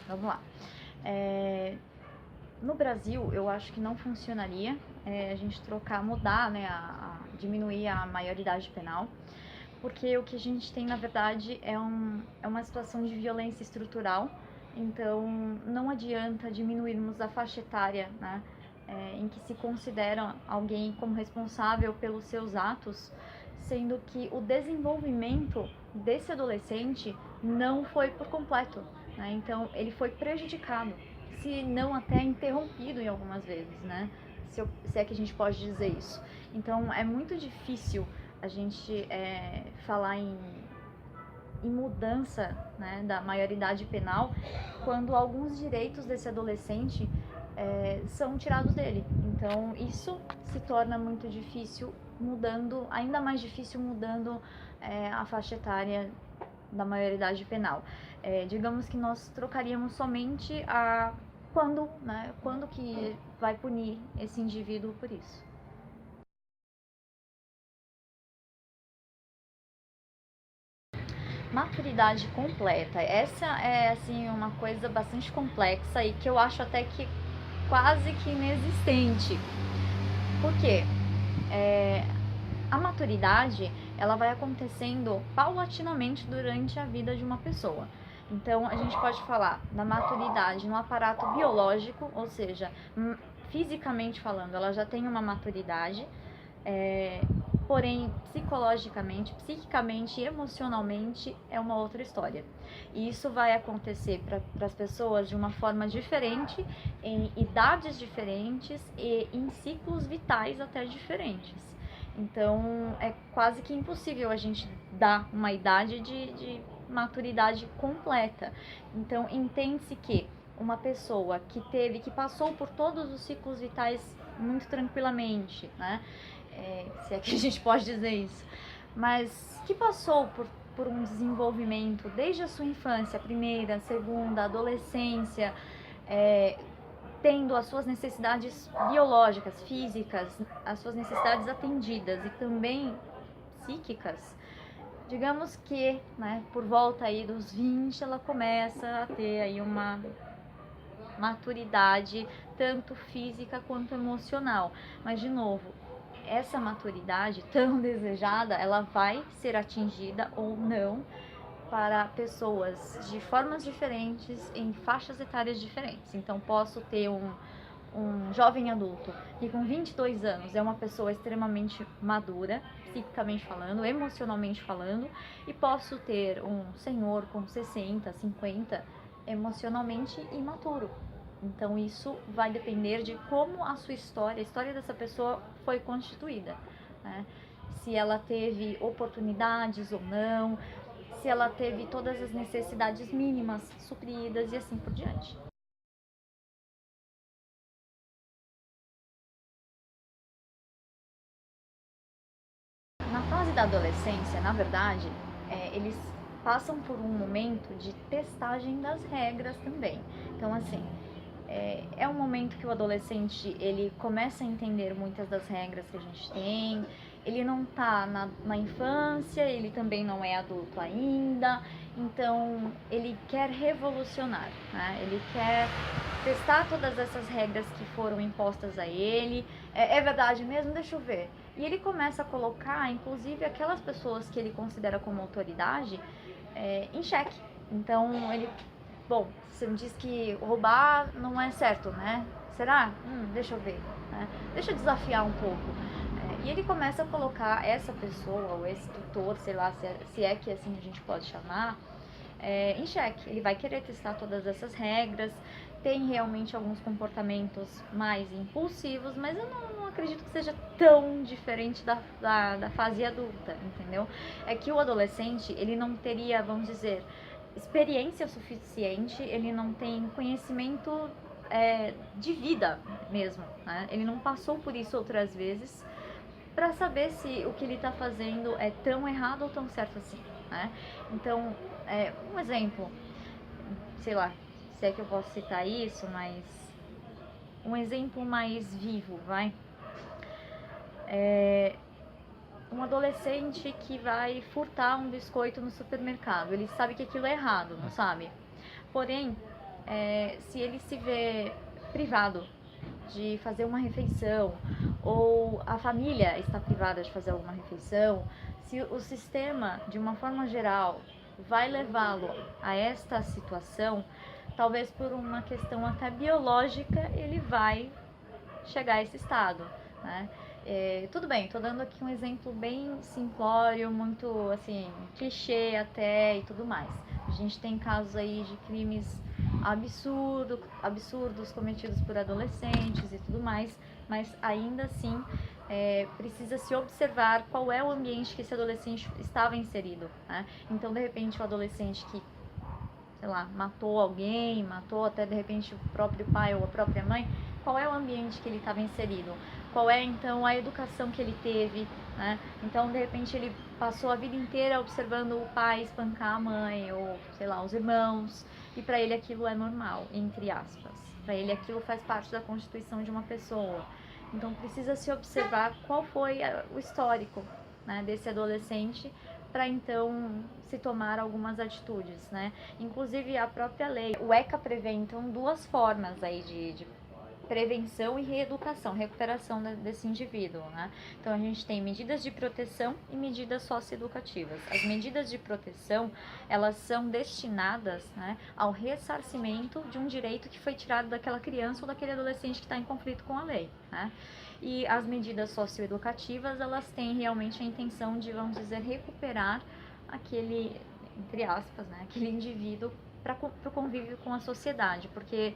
Vamos lá. No Brasil, eu acho que não funcionaria a gente mudar, né, diminuir a maioridade penal, porque o que a gente tem, na verdade, é uma situação de violência estrutural. Então, não adianta diminuirmos a faixa etária, né, em que se considera alguém como responsável pelos seus atos, sendo que o desenvolvimento desse adolescente não foi por completo, né? Então, ele foi prejudicado, se não até interrompido em algumas vezes, né? Se é que a gente pode dizer isso. Então, é muito difícil a gente falar em mudança, né, da maioridade penal quando alguns direitos desse adolescente são tirados dele. Então, isso se torna muito difícil mudando, ainda mais difícil mudando a faixa etária da maioridade penal. Digamos que nós trocaríamos somente quando que vai punir esse indivíduo por isso. Maturidade completa. Essa é assim uma coisa bastante complexa e que eu acho até que quase que inexistente. Por quê? A maturidade, ela vai acontecendo paulatinamente durante a vida de uma pessoa. Então, a gente pode falar da maturidade no aparato biológico, ou seja, fisicamente falando, ela já tem uma maturidade, porém, psicologicamente, psiquicamente e emocionalmente é uma outra história. E isso vai acontecer para as pessoas de uma forma diferente, em idades diferentes e em ciclos vitais até diferentes. Então, é quase que impossível a gente dar uma idade de maturidade completa. Então, entende-se que uma pessoa que passou por todos os ciclos vitais muito tranquilamente, né? Se é que a gente pode dizer isso, mas que passou por um desenvolvimento desde a sua infância, primeira, segunda, adolescência, tendo as suas necessidades biológicas, físicas, as suas necessidades atendidas e também psíquicas, digamos que, né, por volta aí dos 20, ela começa a ter aí uma maturidade tanto física quanto emocional. Mas, de novo, essa maturidade tão desejada, ela vai ser atingida ou não para pessoas de formas diferentes, em faixas etárias diferentes. Então, posso ter um jovem adulto que com 22 anos é uma pessoa extremamente madura, psicicamente falando, emocionalmente falando, e posso ter um senhor com 60, 50, emocionalmente imaturo. Então, isso vai depender de como a história dessa pessoa foi constituída, né? Se ela teve oportunidades ou não, se ela teve todas as necessidades mínimas supridas e assim por diante. Na fase da adolescência, na verdade, eles passam por um momento de testagem das regras também. Então, assim, é um momento que o adolescente ele começa a entender muitas das regras que a gente tem. Ele não está na infância, ele também não é adulto ainda, então ele quer revolucionar, né? Ele quer testar todas essas regras que foram impostas a ele. É verdade mesmo? Deixa eu ver. E ele começa a colocar, inclusive, aquelas pessoas que ele considera como autoridade em xeque. Então, bom, você me diz que roubar não é certo, né? Será? Deixa eu ver. Né? Deixa eu desafiar um pouco. E ele começa a colocar essa pessoa, ou esse tutor, sei lá, se é que assim a gente pode chamar, em xeque. Ele vai querer testar todas essas regras. Tem realmente alguns comportamentos mais impulsivos, mas eu não acredito que seja tão diferente da fase adulta, entendeu? É que o adolescente, ele não teria, vamos dizer, experiência suficiente, ele não tem conhecimento de vida mesmo, né? Ele não passou por isso outras vezes para saber se o que ele está fazendo é tão errado ou tão certo assim, né? Então, um exemplo, sei lá, se é que eu posso citar isso, mas um exemplo mais vivo, vai? Um adolescente que vai furtar um biscoito no supermercado. Ele sabe que aquilo é errado, não sabe? Porém, se ele se vê privado de fazer uma refeição, ou a família está privada de fazer alguma refeição, se o sistema, de uma forma geral, vai levá-lo a esta situação, talvez por uma questão até biológica, ele vai chegar a esse estado, né? Tudo bem, tô dando aqui um exemplo bem simplório, muito assim, clichê até e tudo mais. A gente tem casos aí de crimes absurdos cometidos por adolescentes e tudo mais, mas ainda assim precisa se observar qual é o ambiente que esse adolescente estava inserido, né? Então, de repente, o adolescente que, sei lá, matou alguém, matou até de repente o próprio pai ou a própria mãe, qual é o ambiente que ele estava inserido? Qual é então a educação que ele teve, né? Então, de repente, ele passou a vida inteira observando o pai espancar a mãe ou, sei lá, os irmãos, e para ele aquilo é normal, entre aspas. Para ele aquilo faz parte da constituição de uma pessoa. Então, precisa se observar qual foi o histórico, né, desse adolescente para então se tomar algumas atitudes, né? Inclusive a própria lei, o ECA prevê então duas formas aí de prevenção e reeducação, recuperação desse indivíduo, né? Então a gente tem medidas de proteção e medidas socioeducativas. As medidas de proteção, elas são destinadas, né, ao ressarcimento de um direito que foi tirado daquela criança ou daquele adolescente que está em conflito com a lei, né? E as medidas socioeducativas, elas têm realmente a intenção de, vamos dizer, recuperar aquele, entre aspas, né, aquele indivíduo para o convívio com a sociedade, porque,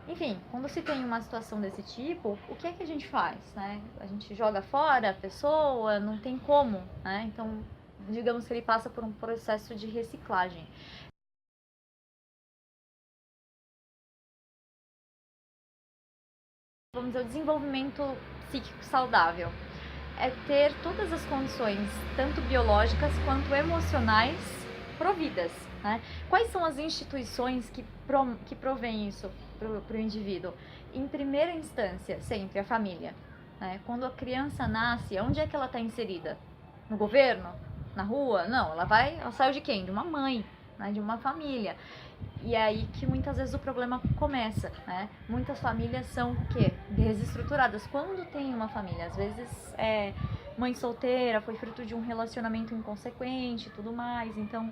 enfim, quando se tem uma situação desse tipo, o que é que a gente faz, né? A gente joga fora a pessoa, não tem como, né? Então, digamos que ele passa por um processo de reciclagem. Vamos dizer, o desenvolvimento psíquico saudável é ter todas as condições, tanto biológicas quanto emocionais, providas, né? Quais são as instituições que provêm isso para o indivíduo? Em primeira instância, sempre a família, né? Quando a criança nasce, onde é que ela está inserida? No governo? Na rua? Não, ela saiu de quem? De uma mãe, né? De uma família. E é aí que muitas vezes o problema começa, né? Muitas famílias são o quê? Desestruturadas. Quando tem uma família, às vezes mãe solteira, foi fruto de um relacionamento inconsequente e tudo mais, então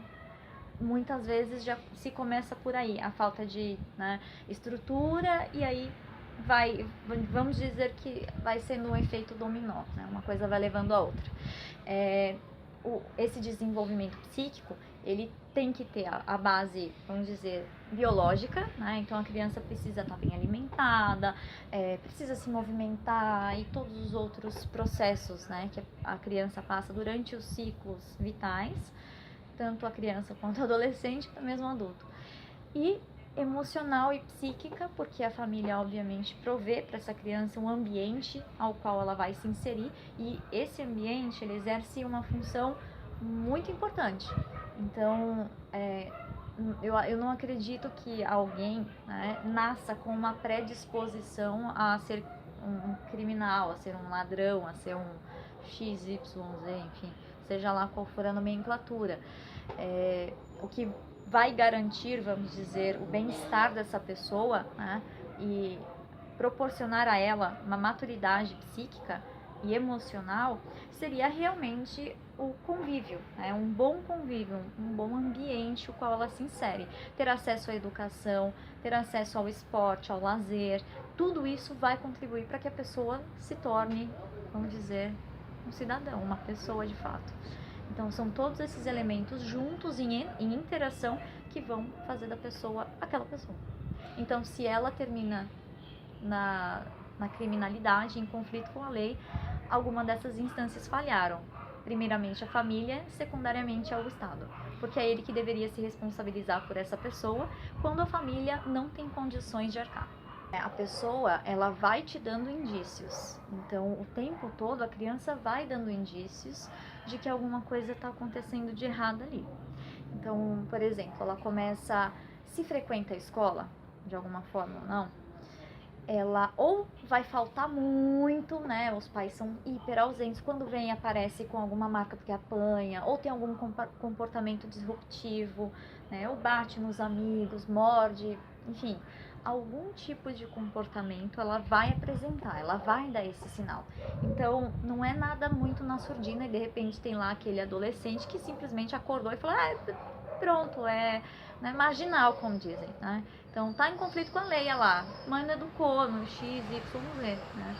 muitas vezes já se começa por aí, a falta de, né, estrutura, e aí vamos dizer que vai sendo um efeito dominó, né? Uma coisa vai levando a outra. Esse desenvolvimento psíquico, ele tem que ter a base, vamos dizer, biológica, né? Então a criança precisa estar bem alimentada, precisa se movimentar e todos os outros processos, né, que a criança passa durante os ciclos vitais, tanto a criança quanto o adolescente, até mesmo o adulto. E emocional e psíquica, porque a família obviamente provê para essa criança um ambiente ao qual ela vai se inserir, e esse ambiente ele exerce uma função muito importante. Então, eu não acredito que alguém, né, nasça com uma predisposição a ser um criminal, a ser um ladrão, a ser um XYZ, enfim, seja lá qual for a nomenclatura. O que vai garantir, vamos dizer, o bem-estar dessa pessoa, né, e proporcionar a ela uma maturidade psíquica e emocional, seria realmente o convívio, né? Um bom convívio, um bom ambiente o qual ela se insere. Ter acesso à educação, ter acesso ao esporte, ao lazer, tudo isso vai contribuir para que a pessoa se torne, vamos dizer, um cidadão, uma pessoa de fato. Então, são todos esses elementos juntos em interação que vão fazer da pessoa aquela pessoa. Então, se ela termina na criminalidade, em conflito com a lei, alguma dessas instâncias falharam. Primeiramente a família, secundariamente ao Estado, porque é ele que deveria se responsabilizar por essa pessoa quando a família não tem condições de arcar. A pessoa, ela vai te dando indícios, então o tempo todo a criança vai dando indícios de que alguma coisa está acontecendo de errado ali. Então, por exemplo, ela começa, se frequenta a escola, de alguma forma ou não, ela ou vai faltar muito, né? Os pais são hiper ausentes, quando vem aparece com alguma marca porque apanha, ou tem algum comportamento disruptivo, né? Ou bate nos amigos, morde, enfim, algum tipo de comportamento ela vai apresentar, ela vai dar esse sinal. Então, não é nada muito na surdina e de repente tem lá aquele adolescente que simplesmente acordou e falou, pronto, né, marginal, como dizem, né? Então, tá em conflito com a lei, olha lá, mãe não educou no X, Y, Z, né?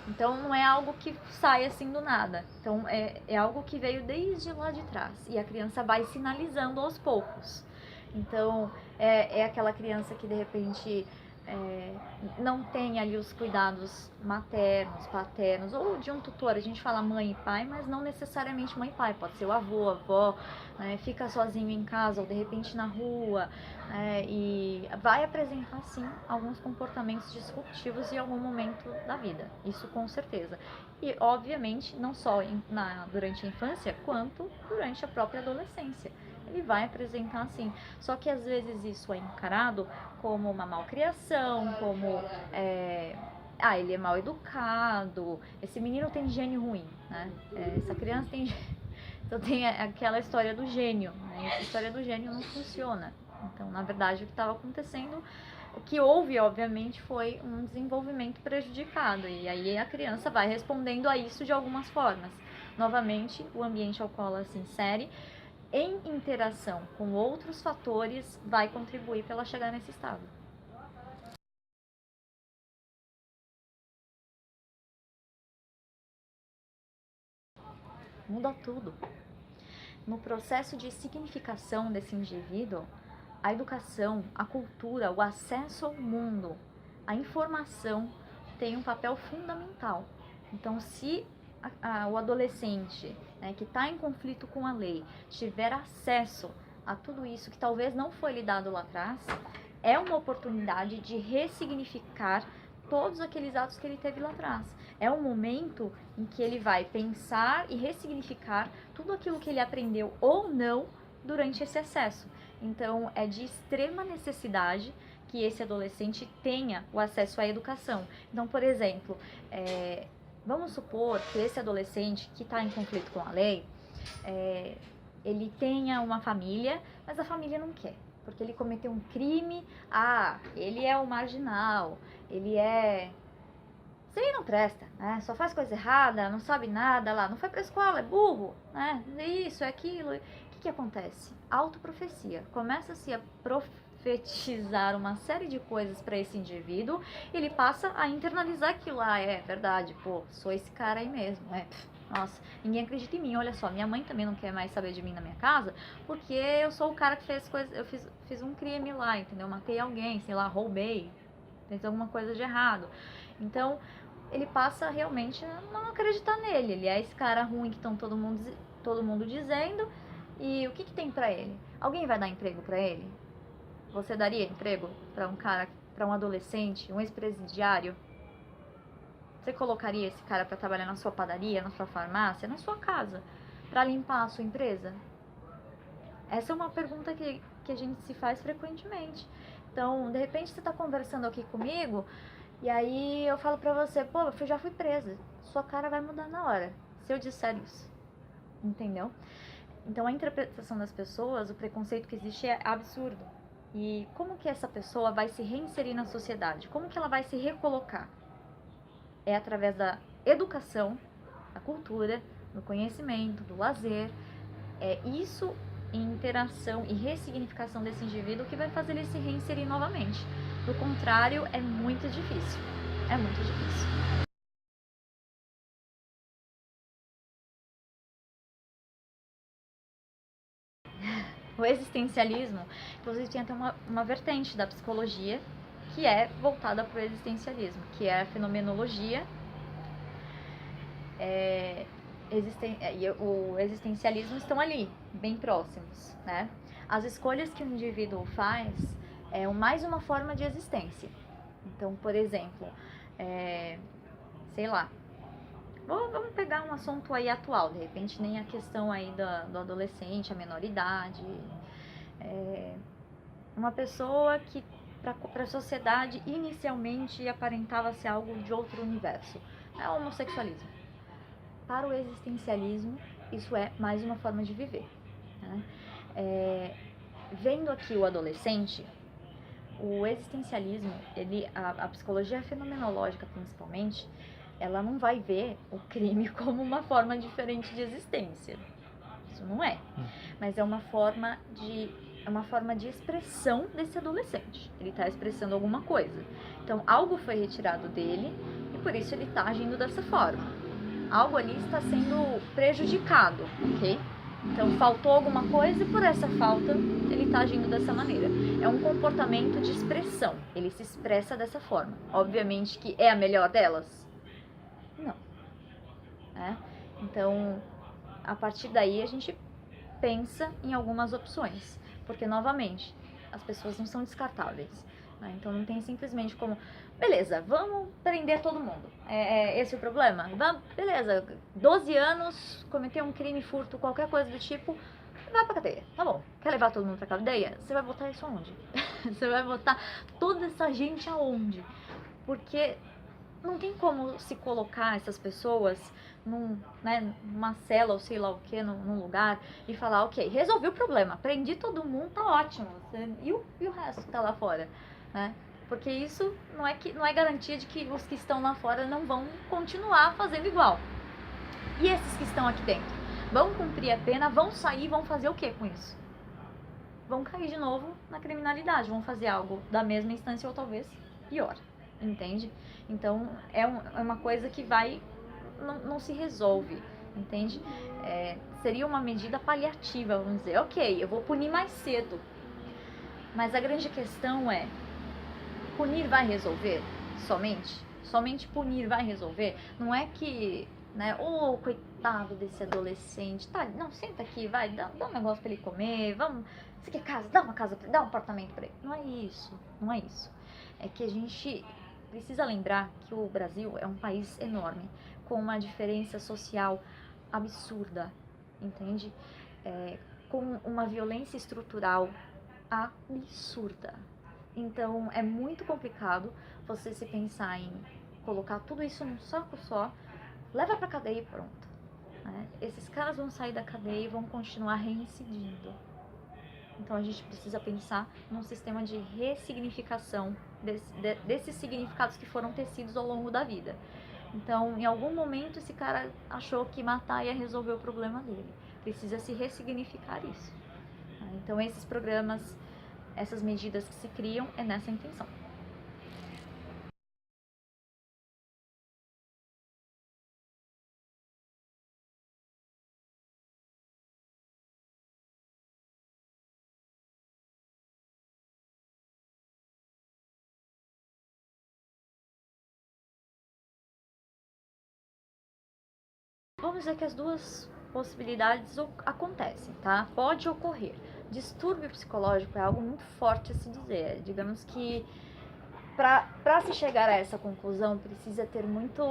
Então, não é algo que sai assim do nada. Então, é algo que veio desde lá de trás. E a criança vai sinalizando aos poucos. Então, é aquela criança que, de repente, não tem ali os cuidados maternos, paternos, ou de um tutor. A gente fala mãe e pai, mas não necessariamente mãe e pai. Pode ser o avô, a avó, né, fica sozinho em casa ou, de repente, na rua. E vai apresentar, sim, alguns comportamentos disruptivos em algum momento da vida. Isso com certeza. E, obviamente, não só durante a infância, quanto durante a própria adolescência. Ele vai apresentar assim. Só que às vezes isso é encarado como uma malcriação, como ele é mal educado, esse menino tem gênio ruim, né? Essa criança tem. Então tem aquela história do gênio, né? Essa história do gênio não funciona. Então, na verdade, o que estava acontecendo, o que houve, obviamente, foi um desenvolvimento prejudicado. E aí a criança vai respondendo a isso de algumas formas. Novamente, o ambiente ao qual ela se insere, em interação com outros fatores, vai contribuir para ela chegar nesse estado. Muda tudo. No processo de significação desse indivíduo, a educação, a cultura, o acesso ao mundo, a informação tem um papel fundamental. Então, se o adolescente, né, que está em conflito com a lei tiver acesso a tudo isso que talvez não foi lhe dado lá atrás, é uma oportunidade de ressignificar todos aqueles atos que ele teve lá atrás. É um momento em que ele vai pensar e ressignificar tudo aquilo que ele aprendeu ou não durante esse acesso. Então, é de extrema necessidade que esse adolescente tenha o acesso à educação. Então, por exemplo, vamos supor que esse adolescente que está em conflito com a lei, ele tenha uma família, mas a família não quer, porque ele cometeu um crime, ele é o marginal, ele não presta, né? Só faz coisa errada, não sabe nada lá, não foi pra escola, é burro, né? É isso, é aquilo. O que acontece? Autoprofecia. Começa-se a profetizar uma série de coisas para esse indivíduo, ele passa a internalizar aquilo lá, é verdade, sou esse cara aí mesmo, nossa, ninguém acredita em mim, olha só, minha mãe também não quer mais saber de mim na minha casa, porque eu sou o cara que fez coisas, eu fiz um crime lá, entendeu? Matei alguém, sei lá, roubei, fez alguma coisa de errado. Então, ele passa realmente a não acreditar nele. Ele é esse cara ruim que estão todo mundo dizendo. E o que tem pra ele? Alguém vai dar emprego pra ele? Você daria emprego pra um cara, pra um adolescente, um ex-presidiário? Você colocaria esse cara pra trabalhar na sua padaria, na sua farmácia, na sua casa, pra limpar a sua empresa? Essa é uma pergunta que a gente se faz frequentemente. Então, de repente você tá conversando aqui comigo e aí eu falo pra você, eu já fui presa, sua cara vai mudar na hora, se eu disser isso, entendeu? Então a interpretação das pessoas, o preconceito que existe é absurdo. E como que essa pessoa vai se reinserir na sociedade? Como que ela vai se recolocar? É através da educação, da cultura, do conhecimento, do lazer. É isso em interação e ressignificação desse indivíduo que vai fazer ele se reinserir novamente. Do contrário, é muito difícil. É muito difícil. O existencialismo, inclusive, tem até uma vertente da psicologia que é voltada para o existencialismo, que é a fenomenologia. E o existencialismo estão ali, bem próximos, né? As escolhas que o indivíduo faz é mais uma forma de existência. Então, por exemplo, sei lá, vamos pegar um assunto aí atual, de repente nem a questão aí do adolescente, a menoridade. Uma pessoa que para a sociedade inicialmente aparentava ser algo de outro universo. É o homossexualismo. Para o existencialismo, isso é mais uma forma de viver, né? Vendo aqui o adolescente o existencialismo, a psicologia fenomenológica principalmente, ela não vai ver o crime como uma forma diferente de existência. Isso não é. Mas é uma forma de expressão desse adolescente. Ele está expressando alguma coisa. Então, algo foi retirado dele e por isso ele está agindo dessa forma. Algo ali está sendo prejudicado, ok? Então, faltou alguma coisa e por essa falta ele está agindo dessa maneira. É um comportamento de expressão. Ele se expressa dessa forma. Obviamente que é a melhor delas? Não. Então, a partir daí a gente pensa em algumas opções. Porque, novamente, as pessoas não são descartáveis. Então, não tem simplesmente como... Beleza, vamos prender todo mundo. Esse é o problema? Beleza, 12 anos, cometeu um crime, furto, qualquer coisa do tipo, vai pra cadeia. Tá bom, quer levar todo mundo pra cadeia? Você vai botar isso aonde? Você vai botar toda essa gente aonde? Porque não tem como se colocar essas pessoas numa cela ou sei lá o que, num lugar e falar, ok, resolvi o problema, prendi todo mundo, tá ótimo. E o resto que tá lá fora, né? Porque isso não é garantia de que os que estão lá fora não vão continuar fazendo igual. E esses que estão aqui dentro? Vão cumprir a pena, vão sair, vão fazer o que com isso? Vão cair de novo na criminalidade, vão fazer algo da mesma instância ou talvez pior, entende? Então, é uma coisa que não se resolve, entende? Seria uma medida paliativa, vamos dizer, ok, eu vou punir mais cedo. Mas a grande questão é, punir vai resolver? Somente punir vai resolver? Não é que, né, coitado desse adolescente, tá, não, senta aqui, vai, dá um negócio pra ele comer, vamos, você quer casa? Dá uma casa, dá um apartamento pra ele. Não é isso. É que a gente precisa lembrar que o Brasil é um país enorme, com uma diferença social absurda, entende? Com uma violência estrutural absurda. Então, é muito complicado você se pensar em colocar tudo isso num saco só, leva pra cadeia e pronto. Né? Esses caras vão sair da cadeia e vão continuar reincidindo. Então, a gente precisa pensar num sistema de ressignificação desses significados que foram tecidos ao longo da vida. Então, em algum momento, esse cara achou que matar ia resolver o problema dele. Precisa se ressignificar isso. Então, esses programas, essas medidas que se criam, é nessa intenção. Vamos dizer que as duas possibilidades acontecem, tá? Pode ocorrer. Distúrbio psicológico é algo muito forte a se dizer. Digamos que para se chegar a essa conclusão precisa ter muito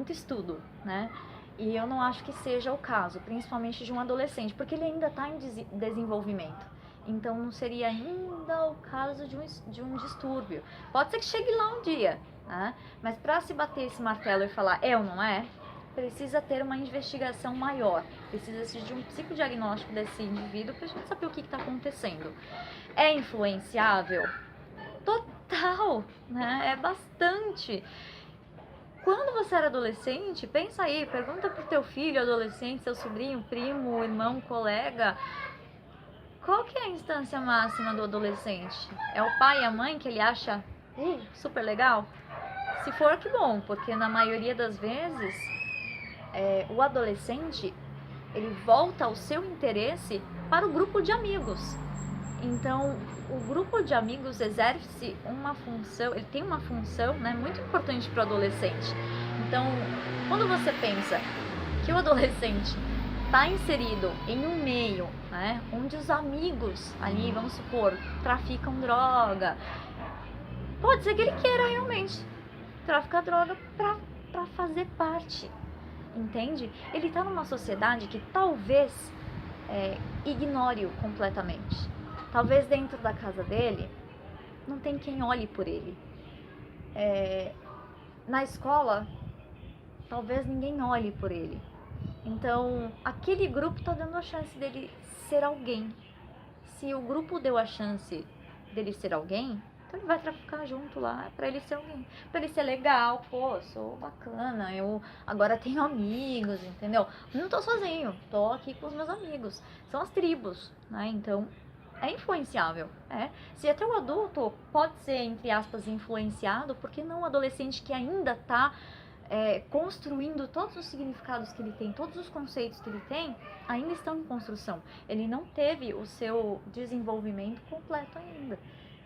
estudo, né? E eu não acho que seja o caso, principalmente de um adolescente, porque ele ainda está em desenvolvimento. Então não seria ainda o caso de um distúrbio. Pode ser que chegue lá um dia, né? Mas para se bater esse martelo e falar é ou não é, precisa ter uma investigação maior, precisa de um psicodiagnóstico desse indivíduo para a gente saber o que está acontecendo. É influenciável? Total, né? É bastante. Quando você era adolescente, pensa aí, pergunta pro teu filho adolescente, seu sobrinho, primo, irmão, colega, qual que é a instância máxima do adolescente? É o pai e a mãe que ele acha super legal? Se for, que bom, porque na maioria das vezes o adolescente ele volta o seu interesse para o grupo de amigos. Então, o grupo de amigos exerce uma função, ele tem uma função, né, muito importante para o adolescente. Então, quando você pensa que o adolescente está inserido em um meio, né, onde os amigos ali, vamos supor, traficam droga, pode ser que ele queira realmente traficar droga para fazer parte. Entende? Ele está numa sociedade que talvez ignore-o completamente. Talvez dentro da casa dele não tem quem olhe por ele. Na escola, talvez ninguém olhe por ele. Então, aquele grupo está dando a chance dele ser alguém. Se o grupo deu a chance dele ser alguém, Então ele vai ficar junto lá pra ele ser alguém, pra ele ser legal, pô, sou bacana, eu agora tenho amigos, entendeu? Não tô sozinho, tô aqui com os meus amigos. São as tribos, né? Então é influenciável, é. Se até o adulto pode ser, entre aspas, influenciado, porque não o adolescente que ainda tá construindo todos os significados que ele tem, todos os conceitos que ele tem, ainda estão em construção. Ele não teve o seu desenvolvimento completo ainda.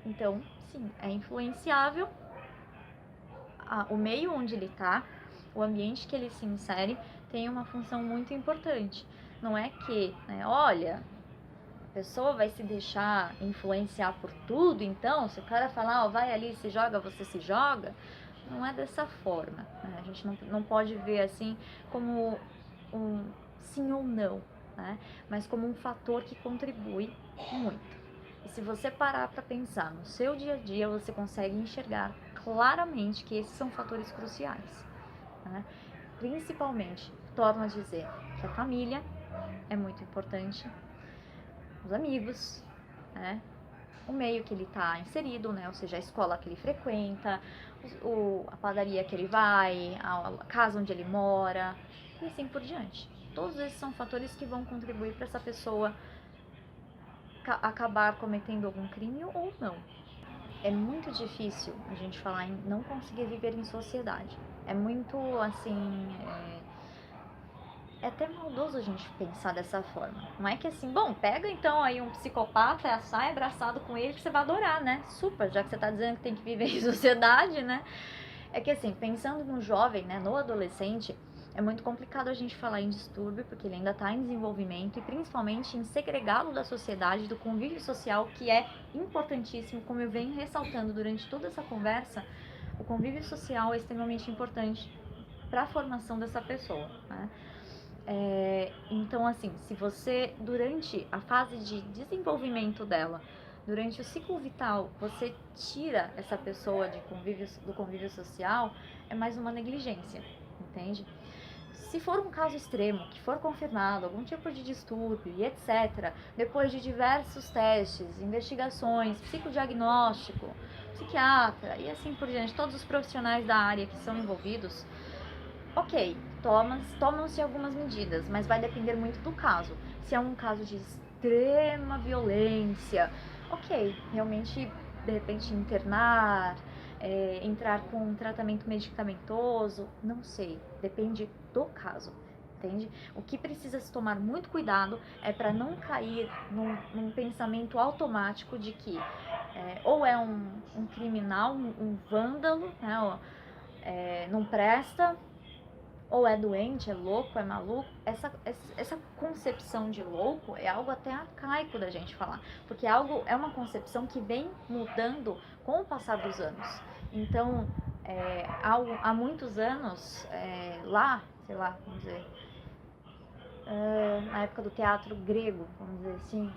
Então, sim, é influenciável o meio onde ele está, o ambiente que ele se insere, tem uma função muito importante. Não é que, né, olha, a pessoa vai se deixar influenciar por tudo, então, se o cara falar, ó, vai ali, se joga, você se joga, não é dessa forma, né? A gente não pode ver assim como um sim ou não, né? Mas como um fator que contribui muito. E se você parar para pensar no seu dia a dia, você consegue enxergar claramente que esses são fatores cruciais, né? Principalmente, torno a dizer que a família é muito importante, os amigos, né? O meio que ele está inserido, né? Ou seja, a escola que ele frequenta, a padaria que ele vai, a casa onde ele mora, e assim por diante. Todos esses são fatores que vão contribuir para essa pessoa acabar cometendo algum crime ou não. É muito difícil a gente falar em não conseguir viver em sociedade. É muito, assim, é até maldoso a gente pensar dessa forma. Não é que assim, bom, pega então aí um psicopata, sai abraçado com ele que você vai adorar, né? Super, já que você tá dizendo que tem que viver em sociedade, né? É que assim, pensando no jovem, né, no adolescente, é muito complicado a gente falar em distúrbio, porque ele ainda está em desenvolvimento e principalmente em segregá-lo da sociedade, do convívio social, que é importantíssimo, como eu venho ressaltando durante toda essa conversa, o convívio social é extremamente importante para a formação dessa pessoa, né? Então, assim, se você, durante a fase de desenvolvimento dela, durante o ciclo vital, você tira essa pessoa do convívio social, é mais uma negligência, entende? Se for um caso extremo, que for confirmado algum tipo de distúrbio e etc., depois de diversos testes, investigações, psicodiagnóstico, psiquiatra e assim por diante, todos os profissionais da área que são envolvidos, ok, tomam-se algumas medidas, mas vai depender muito do caso. Se é um caso de extrema violência, ok, realmente, de repente, internar, entrar com um tratamento medicamentoso, não sei, depende do caso, entende? O que precisa se tomar muito cuidado é para não cair num pensamento automático de que ou é um criminal, um vândalo, né, não presta, ou é doente, é louco, é maluco. Essa concepção de louco é algo até arcaico da gente falar, porque é uma concepção que vem mudando com o passar dos anos. Então, há muitos anos, lá, sei lá, vamos dizer, na época do teatro grego, vamos dizer assim,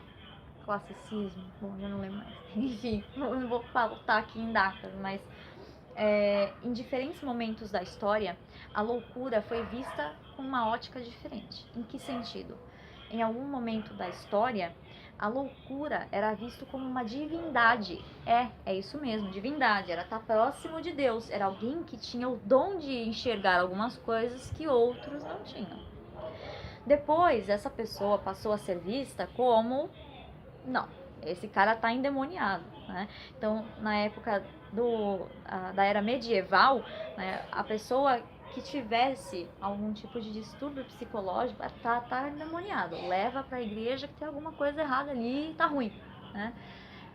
classicismo, bom, eu não lembro mais, enfim, não vou faltar aqui em datas, mas em diferentes momentos da história, a loucura foi vista com uma ótica diferente. Em que sentido? Em algum momento da história, a loucura era visto como uma divindade. É isso mesmo, divindade. Era estar próximo de Deus. Era alguém que tinha o dom de enxergar algumas coisas que outros não tinham. Depois, essa pessoa passou a ser vista como... não, esse cara tá endemoniado, né? Então, na época da era medieval, né, a pessoa que tivesse algum tipo de distúrbio psicológico tá endemoniado, leva para a igreja que tem alguma coisa errada ali e tá ruim, né?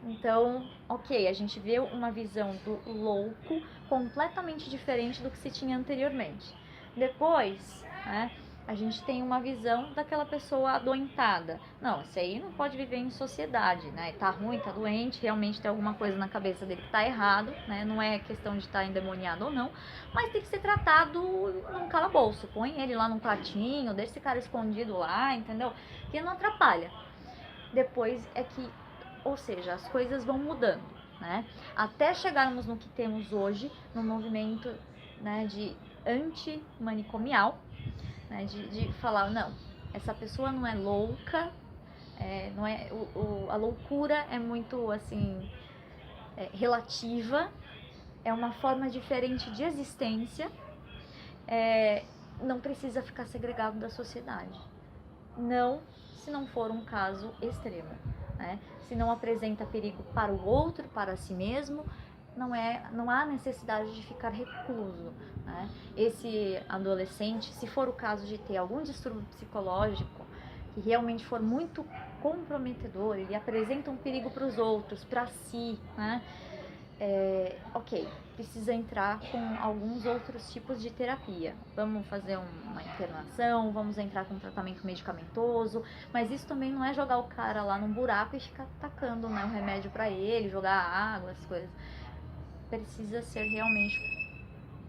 Então, ok, a gente vê uma visão do louco completamente diferente do que se tinha anteriormente. Depois, né, a gente tem uma visão daquela pessoa adoentada. Não, esse aí não pode viver em sociedade, né? Tá ruim, tá doente, realmente tem alguma coisa na cabeça dele que tá errado, né? Não é questão de estar endemoniado ou não, mas tem que ser tratado num calabouço. Põe ele lá num quartinho, deixa esse cara escondido lá, entendeu? Que não atrapalha. Depois ou seja, as coisas vão mudando, né? Até chegarmos no que temos hoje, no movimento, né, de antimanicomial, né, de falar, não, essa pessoa não é louca, não é, a loucura é muito, assim, relativa, é uma forma diferente de existência, não precisa ficar segregado da sociedade. Não, se não for um caso extremo, né? Se não apresenta perigo para o outro, para si mesmo, não há necessidade de ficar recluso, né? Esse adolescente, se for o caso de ter algum distúrbio psicológico, que realmente for muito comprometedor, ele apresenta um perigo para os outros, para si, né? Ok, precisa entrar com alguns outros tipos de terapia. Vamos fazer uma internação, vamos entrar com tratamento medicamentoso, mas isso também não é jogar o cara lá num buraco e ficar tacando, né, o remédio para ele, jogar água, as coisas. Precisa ser realmente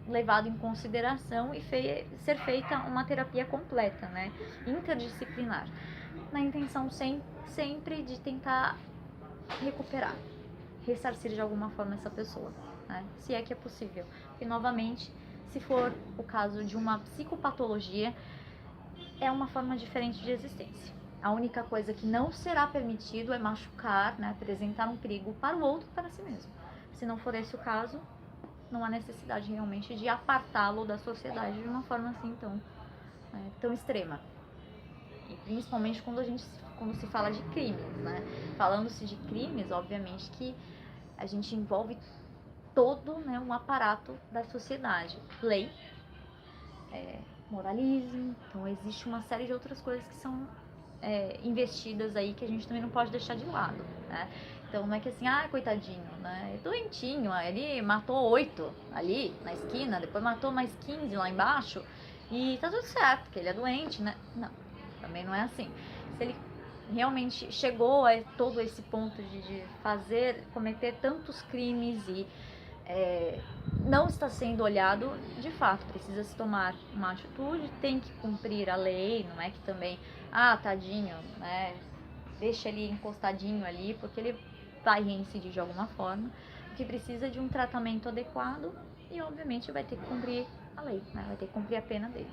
levado em consideração e ser feita uma terapia completa, né, interdisciplinar, na intenção sempre de tentar recuperar, ressarcir de alguma forma essa pessoa, né? Se é que é possível. E novamente, se for o caso de uma psicopatologia, é uma forma diferente de existência. A única coisa que não será permitido é machucar, né, apresentar um perigo para o outro e para si mesmo. Se não for esse o caso, não há necessidade realmente de apartá-lo da sociedade de uma forma assim tão extrema. E principalmente quando se fala de crimes, né? Falando-se de crimes, obviamente que a gente envolve todo, né, um aparato da sociedade. Lei, moralismo, então existe uma série de outras coisas que são investidas aí que a gente também não pode deixar de lado, né? Então não é que assim, coitadinho, né? É doentinho, ele matou 8 ali na esquina, depois matou mais 15 lá embaixo e tá tudo certo, porque ele é doente, né? Não, também não é assim. Se ele realmente chegou a todo esse ponto de cometer tantos crimes e não está sendo olhado, de fato, precisa se tomar uma atitude, tem que cumprir a lei, não é que também, tadinho, né, deixa ele encostadinho ali, porque ele vai reincidir de alguma forma, que precisa de um tratamento adequado e, obviamente, vai ter que cumprir a lei, né, vai ter que cumprir a pena dele.